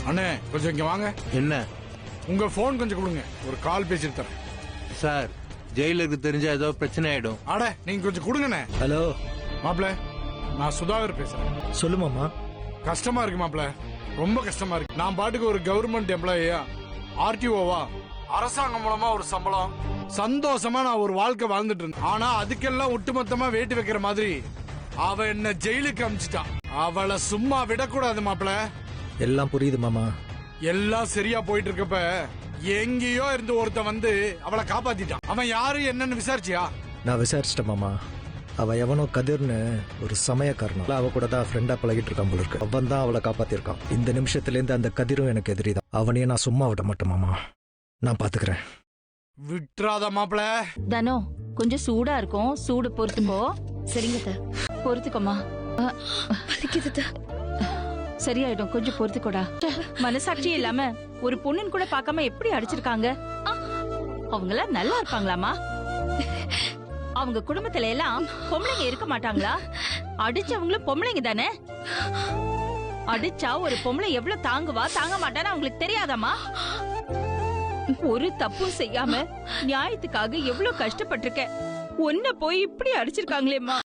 அண்ணே கொஞ்சம் இங்க வாங்க. என்ன உங்க போன் கொஞ்சம் கொடுங்க, ஒரு கால் பேசிட்டு தரேன். சார்? ஜெயிலுக்கு தெரிஞ்சா ஏதோ பிரச்சனை ஆயிடும். அட நீங்க கொஞ்சம் கொடுங்கண்ணே. ஹலோ மாப்பிள, நான் சுதாகர் பேசுறேன். சொல்லு மாமா. கஷ்டமா இருக்கு மாப்பிள, ரொம்ப கஷ்டமா இருக்கு. நான் பாட்டுக்கு ஒரு கவர்மெண்ட் எம்ப்ளாயியா, ஆர்டிஓவா, அரசாங்கம் மூலமா ஒரு சம்பளம், சந்தோஷமா நான் ஒரு வாழ்க்கை வாழ்ந்துட்டு இருந்தேன். ஆனா அதுக்கெல்லாம் ஒட்டுமொத்தமா வேட்டு வைக்கிற மாதிரி அவ என்ன ஜெயிலுக்கு அமிச்சிட்டான். அவளை சும்மா விடக்கூடாது மாப்பிள. எல்லாம் புரியுது மாமா. எல்லாம் சரியா போயிட்டு இருக்கப்ப எங்கேயோ இருந்து ஒருத்த வந்து அவளை காப்பாத்திட்டான். அவன் யாரு என்னன்னு விசாரிச்சியா? நான் விசாரிச்சிட்டேன் மாமா. அவ எவனோ கதிர்னு ஒரு சமயக்காரன். அவ கூட தான் ஃப்ரெண்டா பழகிட்டு இருக்கான் போல இருக்கு. அவன் தான் அவளை காப்பாத்திருக்கான். இந்த நிமிஷத்துல இருந்து அந்த கதிரும் எனக்கு எதிரிதான். அவனையே நான் சும்மா விட மாட்டேன் மாமா. நான் பாத்துக்கிறேன். விட்டுறாத மாப்பிள. தனோ கொஞ்சம் சூடா இருக்கும், சூடு பொறுத்துக்கோ. சரிங்க பொறுத்துக்கோமா. வலிக்குது. சரியாயிடும், கொஞ்சம் பொறுத்துக்கோடா. மனசாட்சி இல்லாம ஒரு பொண்ணுன்னு கூட பார்க்காம எப்படி அடிச்சிருக்காங்க. அவங்கள நல்லா இருப்பாங்களாமா? அவங்க குடும்பத்துல எல்லாம் பொம்பளைங்க இருக்க மாட்டாங்களா? அடிச்சவங்களும் பொம்பளைங்க தானே. அடிச்சா ஒரு பொம்பளை எவ்வளவு தாங்குவா தாங்க மாட்டான்னு அவங்களுக்கு தெரியாதாமா? ஒரு தப்பும் செய்யாம நியாயத்துக்காக எவ்வளவு கஷ்டப்பட்டிருக்க. ஒன்ன போய் இப்படி அடிச்சிருக்காங்களேம்மா.